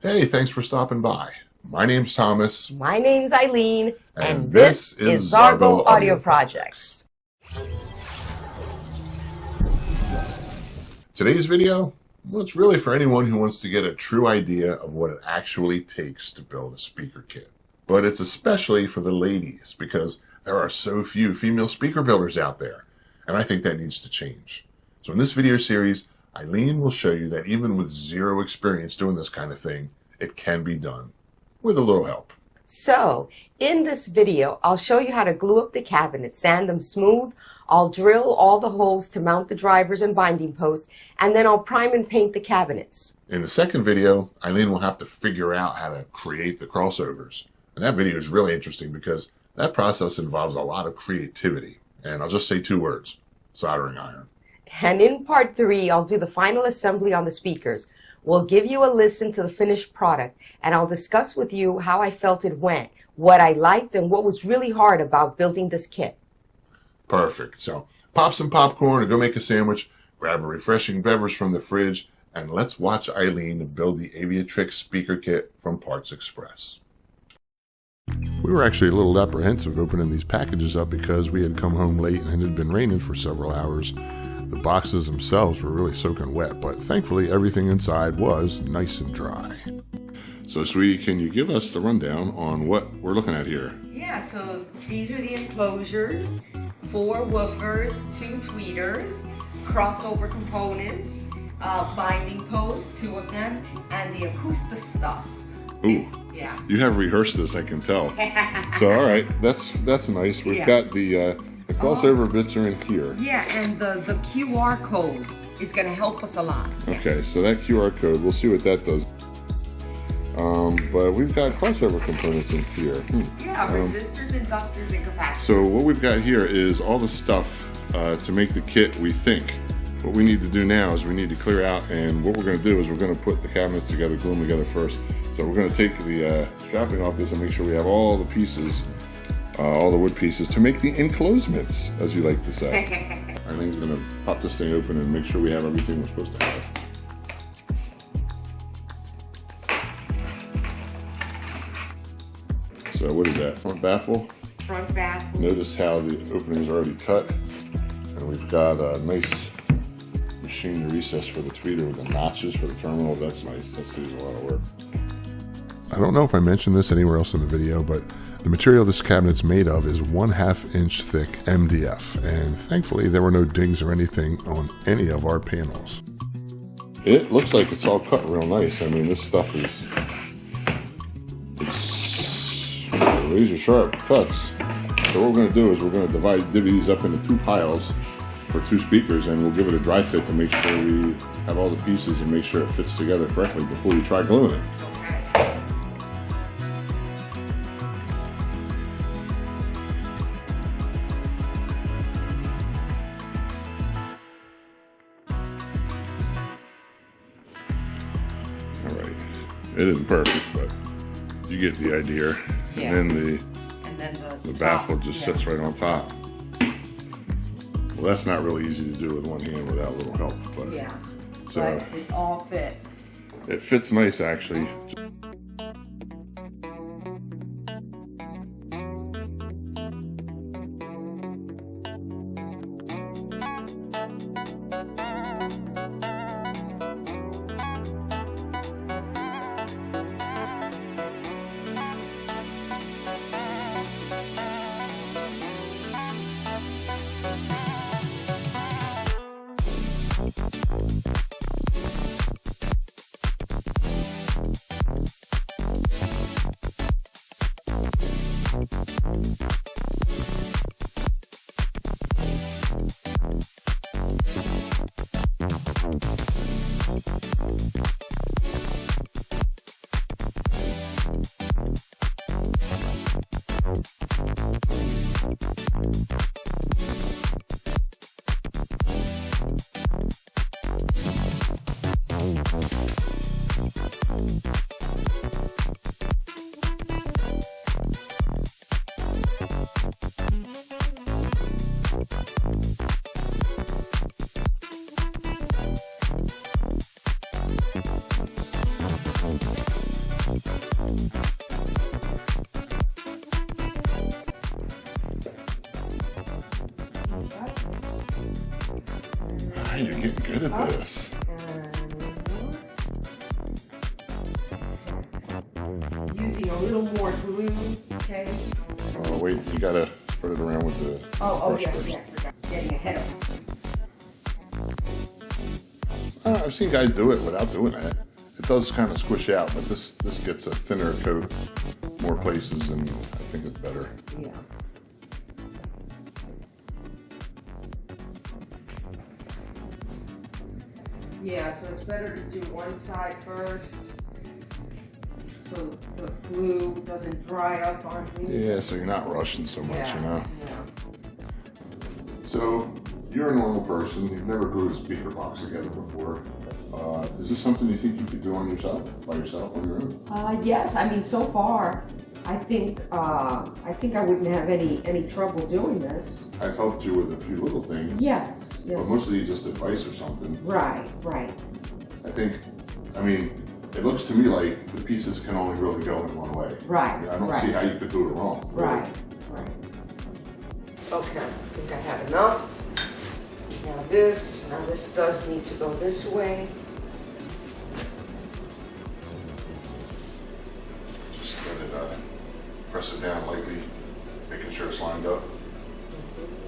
Hey, thanks for stopping by. My name's Thomas. My name's Eileen, and this is Zarbo Audio Projects. Today's video, well, it's really for anyone who wants to get a true idea of what it actually takes to build a speaker kit. But it's especially for the ladies because there are so few female speaker builders out there, and I think that needs to change. So in this video series, Eileen will show you that even with zero experience doing this kind of thing, it can be done with a little help. So, in this video, I'll show you how to glue up the cabinets, sand them smooth. I'll drill all the holes to mount the drivers and binding posts, and then I'll prime and paint the cabinets. In the second video, Eileen will have to figure out how to create the crossovers. And that video is really interesting because that process involves a lot of creativity. And I'll just say two words: soldering iron. And in part 3, I'll do the final assembly on the speakers. We'll give you a listen to the finished product, and I'll discuss with you how I felt it went, what I liked, and what was really hard about building this kit. Perfect. So pop some popcorn or go make a sandwich, grab a refreshing beverage from the fridge, and let's watch Eileen build the AviaTrix speaker kit from Parts Express. We were actually a little apprehensive opening these packages up because we had come home late and it had been raining for several hours. The boxes themselves were really soaking wet, but thankfully everything inside was nice and dry. So, sweetie, can you give us the rundown on what we're looking at here? Yeah, so these are the enclosures, 4 woofers, 2 tweeters, crossover components, binding posts, 2 of them, and the acoustic stuff. Ooh, yeah. You have rehearsed this, I can tell. So, all right, that's nice. We've got the crossover bits are in here. Yeah, and the QR code is going to help us a lot. Okay, so that QR code, we'll see what that does. But we've got crossover components in here. Yeah, resistors, inductors, and capacitors. So what we've got here is all the stuff to make the kit, we think. What we need to do now is we need to clear out, and what we're going to do is we're going to put the cabinets together, glue them together first. So we're going to take the strapping off this and make sure we have all the pieces, all the wood pieces to make the enclosements, as you like to say. Eileen's going to pop this thing open and make sure we have everything we're supposed to have. So what is that, front baffle? Front baffle. Notice how the opening is already cut, and we've got a nice machined recess for the tweeter with the notches for the terminal. That's nice. That saves a lot of work. I don't know if I mentioned this anywhere else in the video, but the material this cabinet's made of is 1/2 inch thick MDF, and thankfully there were no dings or anything on any of our panels. It looks like it's all cut real nice. I mean, this stuff is razor sharp cuts. So what we're going to do is we're going to divvy these up into 2 piles for 2 speakers, and we'll give it a dry fit to make sure we have all the pieces and make sure it fits together correctly before we try gluing it. Alright, it isn't perfect, but you get the idea. Yeah. And then the baffle just sits right on top. Well, that's not really easy to do with one hand without a little help, but yeah, so but it all fit. It fits nice, actually. good at this. Using a little more glue, okay? Oh wait, you gotta spread it around with the brush first. Yeah, getting ahead of us. I've seen guys do it without doing that. It does kind of squish out, but this gets a thinner coat more places, and I think it's better. Yeah. Yeah, so it's better to do one side first, so the glue doesn't dry up on me. Yeah, so you're not rushing so much, Yeah, you know? yeah. So, you're a normal person. You've never glued a speaker box together before. Is this something you think you could do by yourself on your own? Yes, I mean, so far, I think I wouldn't have any trouble doing this. I've helped you with a few little things. Yes. But mostly just advice or something. Right. I mean, it looks to me like the pieces can only really go in one way. Right. I don't see how you could do it wrong. Right. Okay, I think I have enough. Now this does need to go this way. Just let it, press it down lightly, making sure it's lined up.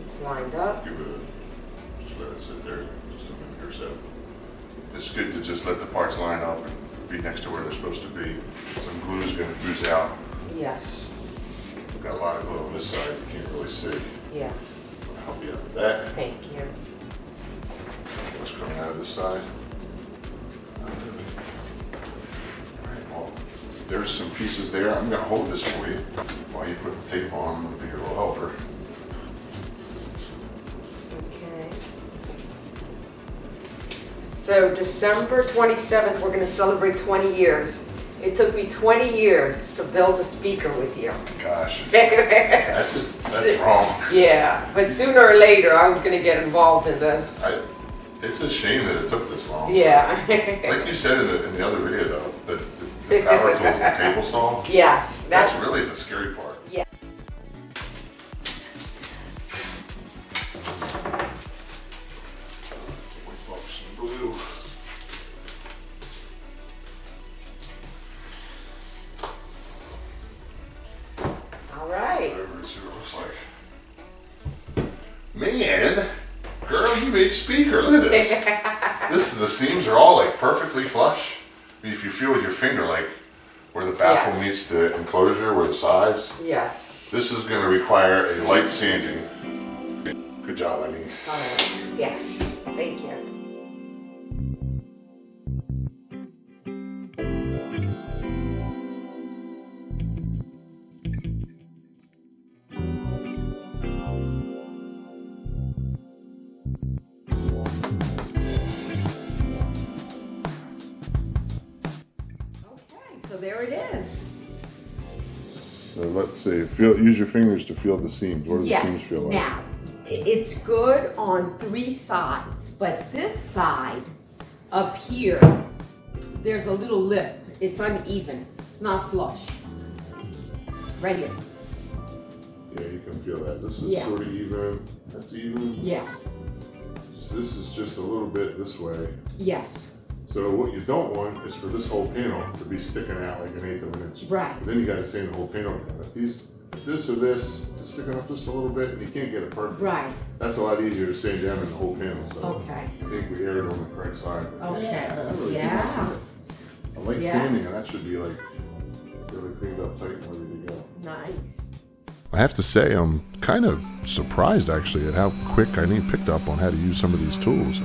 It's lined up. Just let it sit there just a minute or so. It's good to just let the parts line up and be next to where they're supposed to be. Some glue is going to ooze out. Yes. We've got a lot of glue on this side, you can't really see. Yeah. I'll help you out with that. Thank you. What's coming out of this side? Alright, well, there's some pieces there. I'm going to hold this for you while you put the tape on. I'm going to be your little helper. Okay. So December 27th, we're going to celebrate 20 years. It took me 20 years to build a speaker with you. Gosh, that's wrong. Yeah, but sooner or later I was going to get involved in this. It's a shame that it took this long. Yeah. Like you said in the other video though, the power tool with the table saw. Yes. That's really the scary part. Yeah. Whip up some glue. All right. Let's see what it looks like. Man, girl, you made a speaker. Look at this. The seams are all like perfectly flush. I mean, if you feel with your finger, like where the baffle meets the enclosure, where the sides. Yes. This is going to require a light sanding. Good job, Eileen. All right. Yes. Thank you. So there it is. So let's see. Use your fingers to feel the seams. What do the seams feel like? Now, it's good on 3 sides, but this side up here, there's a little lip. It's uneven. It's not flush. Right here. Yeah, you can feel that. This is sort of even. That's even. Yeah. This is just a little bit this way. Yes. So what you don't want is for this whole panel to be sticking out like 1/8 of an inch. Right. Then you got to sand the whole panel down. If this or this is sticking up just a little bit, and you can't get it perfect. Right. That's a lot easier to sand down than the whole panel. So Okay. I think we aired on the correct side. Okay. Yeah. I really I like sanding, and that should be like really cleaned up tight and ready to go. Nice. I have to say, I'm kind of surprised actually at how quick Eileen picked up on how to use some of these tools.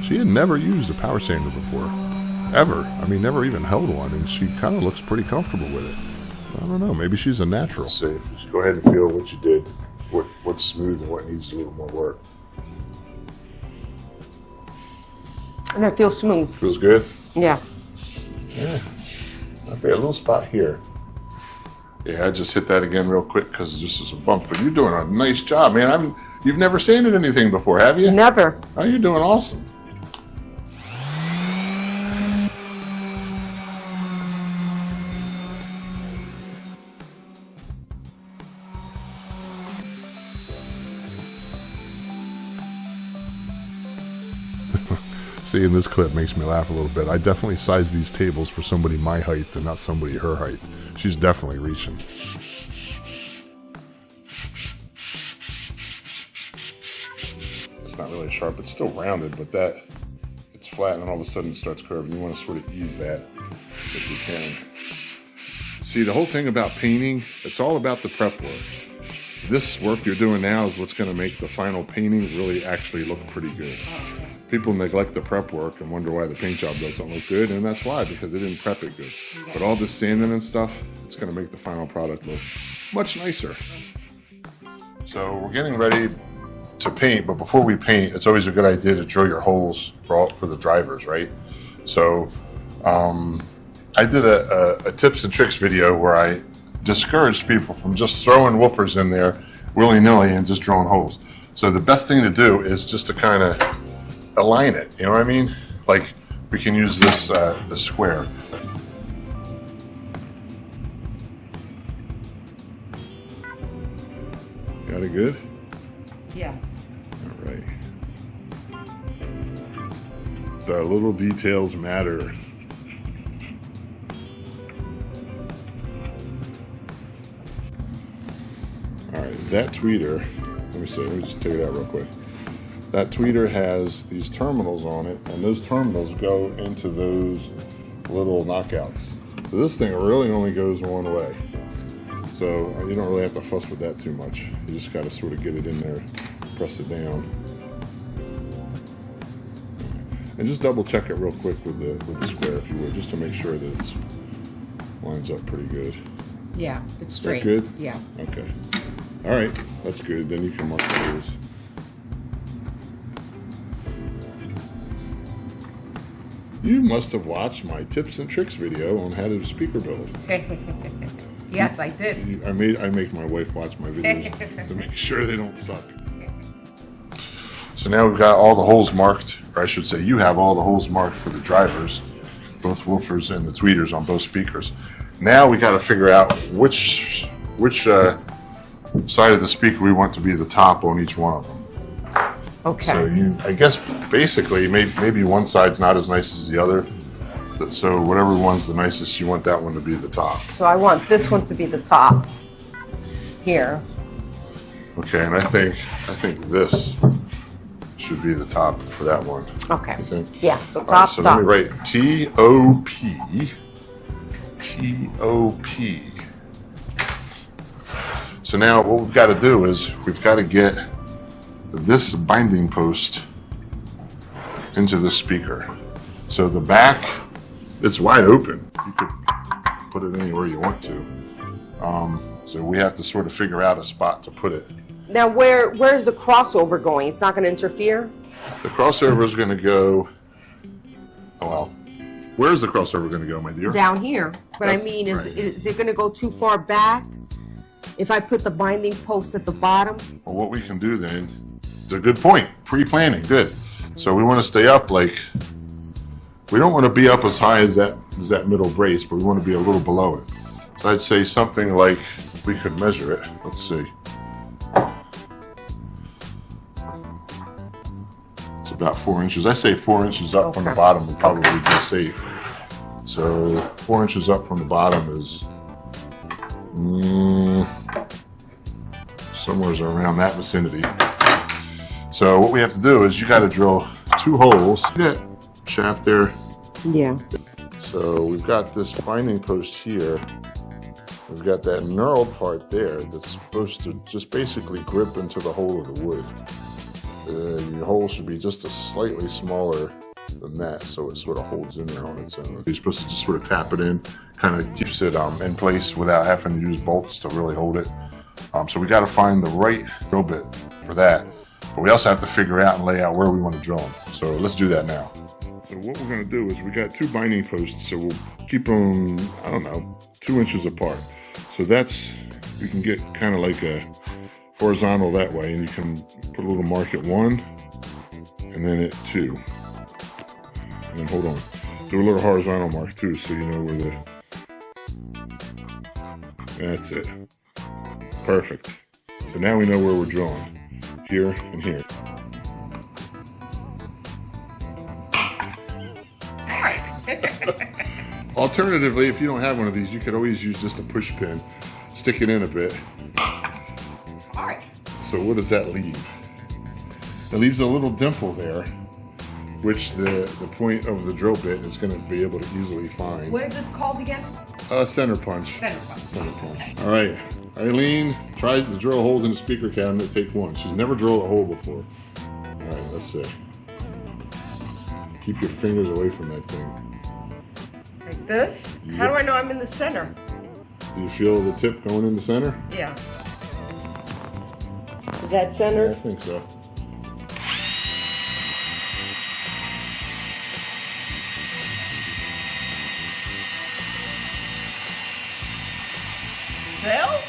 She had never used a power sander before, ever. I mean, never even held one, and she kind of looks pretty comfortable with it. I don't know, maybe she's a natural. Let's see, just go ahead and feel what you did, what's smooth and what needs a little more work. And it feels smooth. Feels good? Yeah. Yeah. Might be a little spot here. Yeah, I just hit that again real quick because this is a bump. But you're doing a nice job, man. You've never sanded anything before, have you? Never. Oh, you're doing awesome. Seeing this clip makes me laugh a little bit. I definitely sized these tables for somebody my height and not somebody her height. She's definitely reaching. It's not really sharp. It's still rounded, but it's flat, and then all of a sudden it starts curving. You want to sort of ease that if you can. See, the whole thing about painting, it's all about the prep work. This work you're doing now is what's going to make the final painting really actually look pretty good. People neglect the prep work and wonder why the paint job doesn't look good, and that's why, because they didn't prep it good. But all this sanding and stuff, it's going to make the final product look much nicer. So we're getting ready to paint, but before we paint, it's always a good idea to drill your holes for the drivers, right? So I did a tips and tricks video where I discouraged people from just throwing woofers in there willy-nilly and just drilling holes. So the best thing to do is just to kind of align it, you know what I mean? Like, we can use this the square. Got it good? Yes. All right. The little details matter. All right, that tweeter, let me just take it out real quick. That tweeter has these terminals on it, and those terminals go into those little knockouts. So this thing really only goes one way. So you don't really have to fuss with that too much. You just got to sort of get it in there, press it down. And just double check it real quick with the square, if you would, just to make sure that it lines up pretty good. Yeah, it's straight. Is that good? Yeah. Okay. All right, that's good. Then you can mark those. You must have watched my tips and tricks video on how to speaker build. Yes, I did. I make my wife watch my videos to make sure they don't suck. So now we've got all the holes marked, or I should say you have all the holes marked for the drivers, both woofers and the tweeters on both speakers. Now we got to figure out which side of the speaker we want to be the top on each one of them. Okay. So I guess basically maybe one side's not as nice as the other. So whatever one's the nicest, you want that one to be the top. So I want this one to be the top here. Okay, and I think this should be the top for that one. Okay. You think? Yeah. So top, right, so top. let me write T-O-P. T-O-P. So now what we've got to do is we've got to get this binding post into the speaker. So the back, it's wide open. You could put it anywhere you want to. So we have to sort of figure out a spot to put it. Now where's the crossover going? It's not going to interfere? The crossover is going to go, oh well, where's the crossover going to go, my dear? Down here. But That's I mean, right. is it going to go too far back if I put the binding post at the bottom? Well, what we can do then, it's a good point, pre-planning, good. So we want to stay up like, we don't want to be up as high as that middle brace, but we want to be a little below it. So I'd say something like, we could measure it, let's see. It's about 4 inches. I say 4 inches up from the bottom would probably be safe. So 4 inches up from the bottom is somewhere around that vicinity. So what we have to do is you got to drill 2 holes. See that shaft there? Yeah. So we've got this binding post here. We've got that knurled part there that's supposed to just basically grip into the hole of the wood. Your hole should be just a slightly smaller than that, so it sort of holds in there on its own. You're supposed to just sort of tap it in, kind of keeps it in place without having to use bolts to really hold it. So we got to find the right drill bit for that. But we also have to figure out and lay out where we want to drill them. So let's do that now. So what we're going to do is we got 2 binding posts, so we'll keep them, I don't know, 2 inches apart. So that's, we can get kind of like a horizontal that way, and you can put a little mark at 1, and then at 2. And then hold on, do a little horizontal mark too, so you know where that's it. Perfect. So now we know where we're drawing, here and here. Alternatively, if you don't have one of these, you could always use just a push pin. Stick it in a bit. All right. So what does that leave? It leaves a little dimple there, which the point of the drill bit is going to be able to easily find. What is this called again? Center punch. Center punch. Center punch. All right. Eileen tries to drill holes in the speaker cabinet. Take one. She's never drilled a hole before. All right, let's see. Keep your fingers away from that thing. Like this? Yep. How do I know I'm in the center? Do you feel the tip going in the center? Yeah. Is that centered? Yeah, I think so. Well?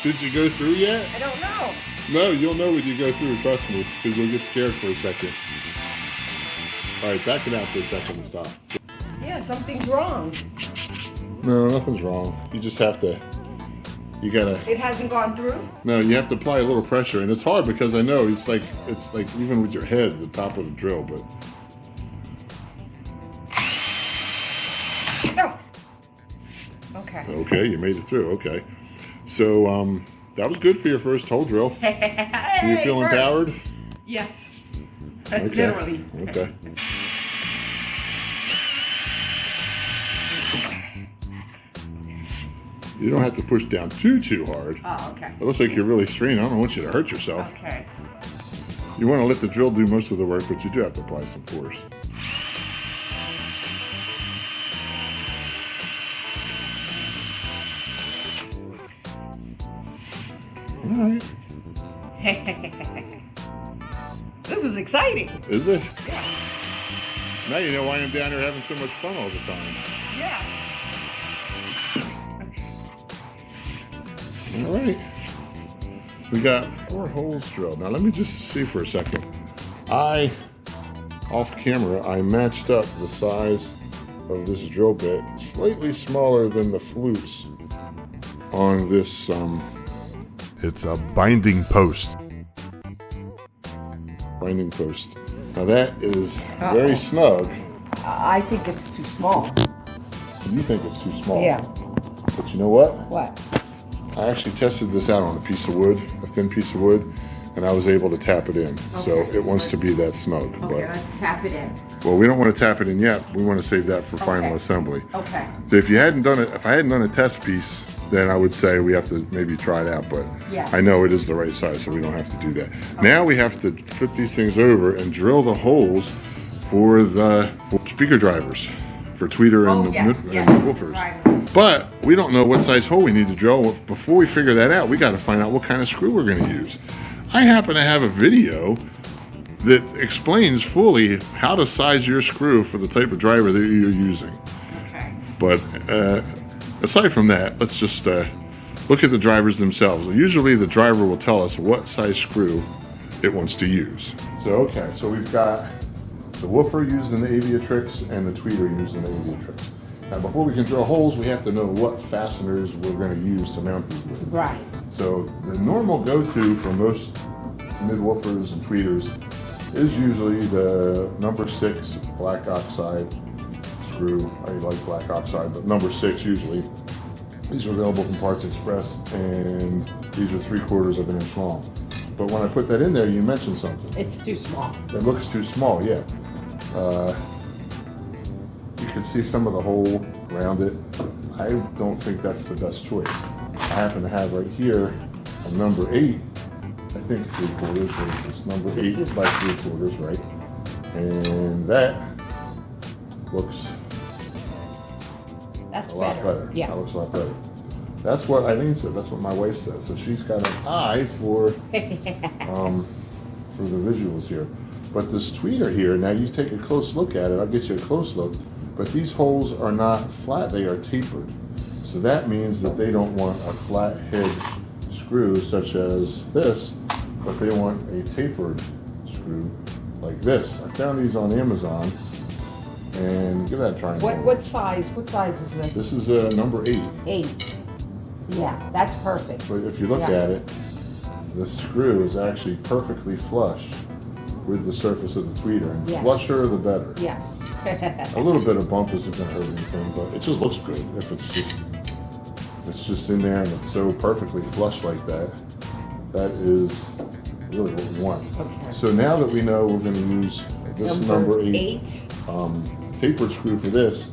Did you go through yet? I don't know. No, you'll know when you go through, trust me, because you'll get scared for a second. All right, back it out for a second and stop. Yeah, something's wrong. No, nothing's wrong. You just have to, you gotta. It hasn't gone through? No, you have to apply a little pressure, and it's hard because I know it's like even with your head, the top of the drill, but. No. Okay. Okay, you made it through, okay. So, that was good for your first hole drill. Do you feel empowered? Yes. Okay. Literally. Okay. You don't have to push down too hard. Oh, okay. It looks like you're really straining. I don't want you to hurt yourself. Okay. You want to let the drill do most of the work, but you do have to apply some force. All right. This is exciting. Is it? Yeah. Now you know why I'm down here having so much fun all the time. Yeah. All right. We got 4 holes drilled. Now let me just see for a second. Off camera, I matched up the size of this drill bit, slightly smaller than the flutes on this, it's a binding post. Binding post. Now that is very snug. I think it's too small. You think it's too small. Yeah. But you know what? What? I actually tested this out on a piece of wood, a thin piece of wood, and I was able to tap it in. Okay. So it wants to be that snug. Okay, let's tap it in. Well, we don't want to tap it in yet. We want to save that for final assembly. Okay. So if I hadn't done a test piece, then I would say we have to maybe try it out, but yes. I know it is the right size, so we don't have to do that. Okay. Now we have to flip these things over and drill the holes for the speaker drivers, for tweeter and the woofers. Right. But we don't know what size hole we need to drill. Before we figure that out, we got to find out what kind of screw we're going to use. I happen to have a video that explains fully how to size your screw for the type of driver that you're using. Okay. But aside from that, let's just look at the drivers themselves. Usually the driver will tell us what size screw it wants to use. So, okay, so we've got the woofer used in the AviaTrix and the tweeter used in the AviaTrix. Now, before we can drill holes, we have to know what fasteners we're going to use to mount these with. Right. So the normal go-to for most mid-woofers and tweeters is usually the number 6 black oxide screw. I like black oxide, but number 6 usually. These are available from Parts Express, and these are 3/4 of an inch long. But when I put that in there, you mentioned something. It's too small. It looks too small, yeah. You can see some of the hole around it. I don't think that's the best choice. I happen to have right here a number 8, I think 3/4, it's number 8 by 3/4, right? And that looks a lot better. Yeah. That looks a lot better. That's what Eileen says, that's what my wife says. So she's got an eye for the visuals here. But this tweeter here, now you take a close look at it, I'll get you a close look, but these holes are not flat, they are tapered. So that means that they don't want a flat head screw such as this, but they want a tapered screw like this. I found these on Amazon, and give that a try. What size is this? This is a number 8. 8. Yeah, that's perfect. But if you look at it, the screw is actually perfectly flush with the surface of the tweeter. And the flusher, the better. Yes. A little bit of bump isn't going to hurt anything, but it just looks good if it's just in there and it's so perfectly flush like that. That is really what we want. Okay. So now that we know we're going to use this number 8 tapered screw for this,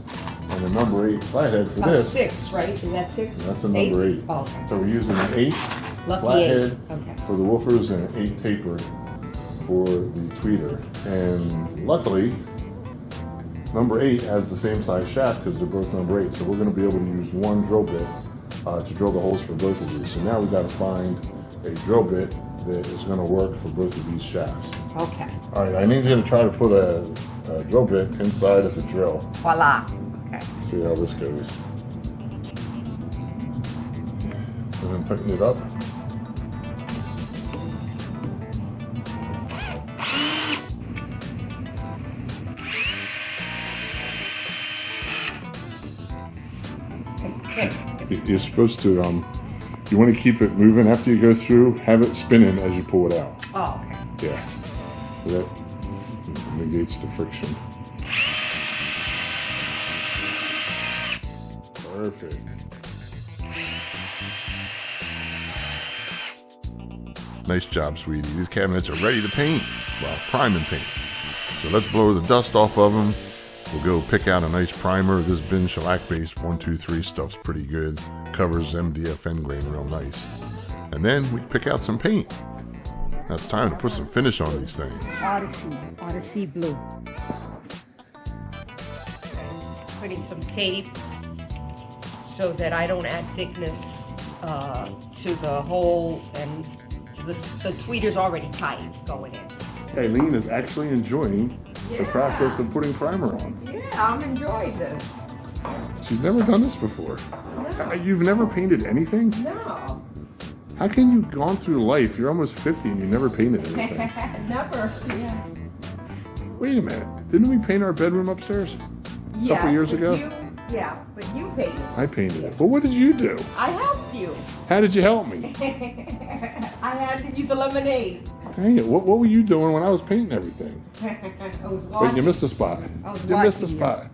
and a number 8 flathead for this. 6, right? Is that 6? That's a number 8. Oh, okay. So we're using an 8 Lucky flathead 8. Okay. for the woofers and an 8 tapered for the tweeter. And luckily, number 8 has the same size shaft because they're both number 8. So we're going to be able to use one drill bit to drill the holes for both of these. So now we've got to find a drill bit that is going to work for both of these shafts. Okay. All right, Eileen's going to try to put a drill bit inside of the drill. Voila. Okay. See how this goes. And then tighten it up. You're supposed to, you want to keep it moving after you go through, have it spinning as you pull it out. Oh, okay. Yeah. So that negates the friction. Perfect. Nice job, sweetie. These cabinets are ready to paint. Well, prime and paint. So let's blow the dust off of them. We'll go pick out a nice primer. This bin shellac base 123 stuff's pretty good. Covers MDF end grain real nice. And then we pick out some paint. Now it's time to put some finish on these things. Odyssey blue. Putting some tape so that I don't add thickness to the hole, and the tweeter's already tight going in. Eileen is actually enjoying the process of putting primer on. Yeah, I'm enjoying this. She's never done this before. No. You've never painted anything? No. How can you gone through life? You're almost 50 and you never painted anything. Never. Yeah. Wait a minute. Didn't we paint our bedroom upstairs a couple years ago? Yeah, but you painted. I painted it. But what did you do? I helped you. How did you help me? I handed you the lemonade. Dang it. What were you doing when I was painting everything? I was Wait, watching. you missed a spot. I was You missed a watching spot.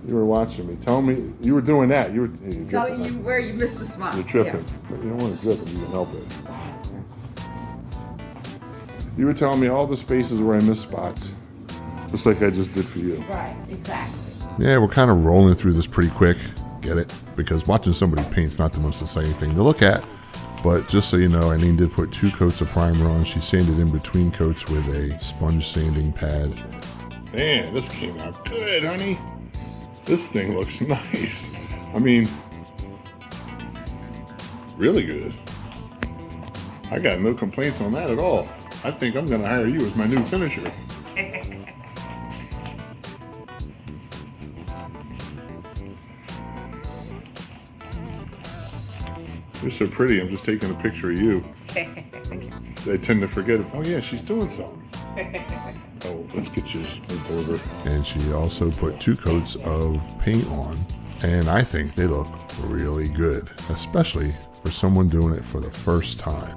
You were watching me. Tell me you were doing that. You were Telling you where you missed the spot. You're tripping. But you don't want to drip if you can help it. You were telling me all the spaces where I missed spots. Just like I just did for you. Right, exactly. Yeah, we're kind of rolling through this pretty quick. Get it? Because watching somebody paint's not the most exciting thing to look at. But just so you know, Eileen did put 2 coats of primer on. She sanded in between coats with a sponge sanding pad. Man, this came out good, honey. This thing looks nice. I mean, really good. I got no complaints on that at all. I think I'm going to hire you as my new finisher. You're so pretty, I'm just taking a picture of you. I tend to forget, oh yeah, she's doing something. Oh, let's get you moved over. And she also put 2 coats of paint on, and I think they look really good, especially for someone doing it for the first time.